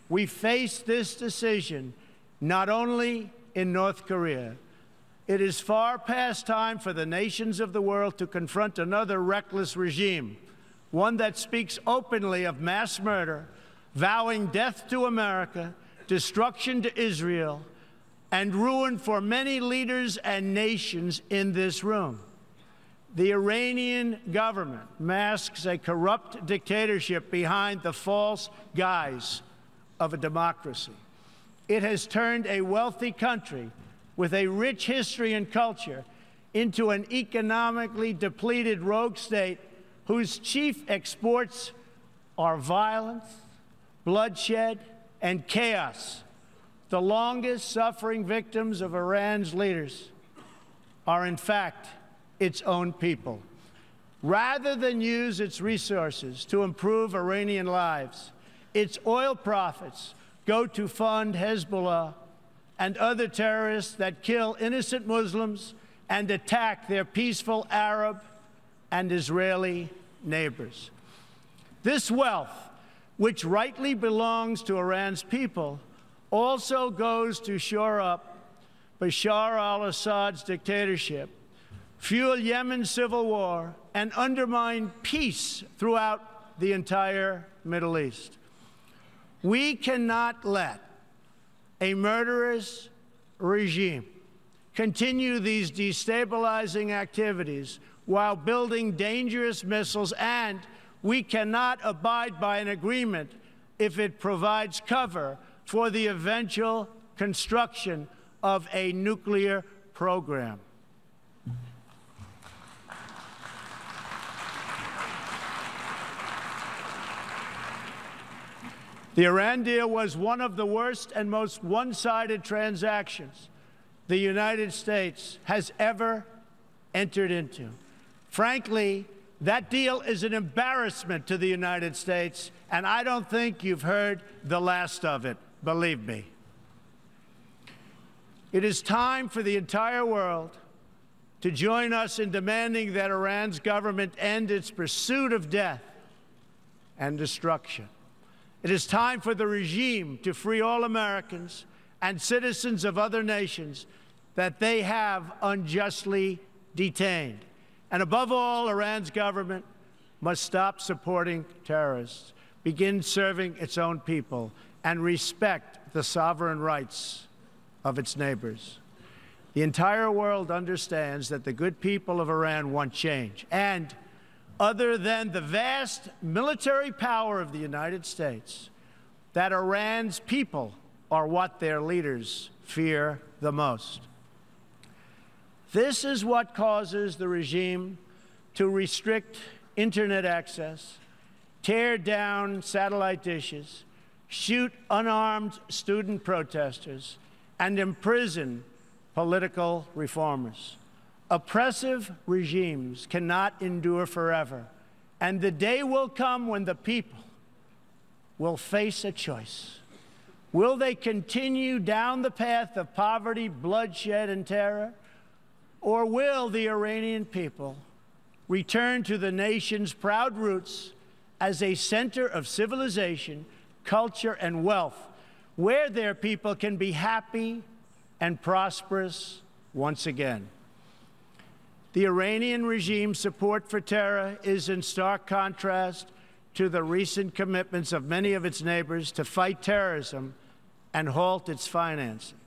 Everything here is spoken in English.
we face this decision not only in North Korea. It is far past time for the nations of the world to confront another reckless regime, one that speaks openly of mass murder, vowing death to America, destruction to Israel, and ruin for many leaders and nations in this room. The Iranian government masks a corrupt dictatorship behind the false guise of a democracy. It has turned a wealthy country with a rich history and culture into an economically depleted rogue state whose chief exports are violence, bloodshed, and chaos. The longest suffering victims of Iran's leaders are, in fact, its own people. Rather than use its resources to improve Iranian lives, its oil profits go to fund Hezbollah and other terrorists that kill innocent Muslims and attack their peaceful Arab and Israeli neighbors. This wealth, which rightly belongs to Iran's people, also goes to shore up Bashar al-Assad's dictatorship, fuel Yemen's civil war, and undermine peace throughout the entire Middle East. We cannot let a murderous regime continue these destabilizing activities while building dangerous missiles, and we cannot abide by an agreement if it provides cover for the eventual construction of a nuclear program. The Iran deal was one of the worst and most one-sided transactions the United States has ever entered into. Frankly, that deal is an embarrassment to the United States, and I don't think you've heard the last of it, believe me. It is time for the entire world to join us in demanding that Iran's government end its pursuit of death and destruction. It is time for the regime to free all Americans and citizens of other nations that they have unjustly detained. And above all, Iran's government must stop supporting terrorists, begin serving its own people, and respect the sovereign rights of its neighbors. The entire world understands that the good people of Iran want change. And other than the vast military power of the United States, that Iran's people are what their leaders fear the most. This is what causes the regime to restrict internet access, tear down satellite dishes, shoot unarmed student protesters, and imprison political reformers. Oppressive regimes cannot endure forever, and the day will come when the people will face a choice. Will they continue down the path of poverty, bloodshed, and terror, or will the Iranian people return to the nation's proud roots as a center of civilization, culture, and wealth, where their people can be happy and prosperous once again? The Iranian regime's support for terror is in stark contrast to the recent commitments of many of its neighbors to fight terrorism and halt its financing.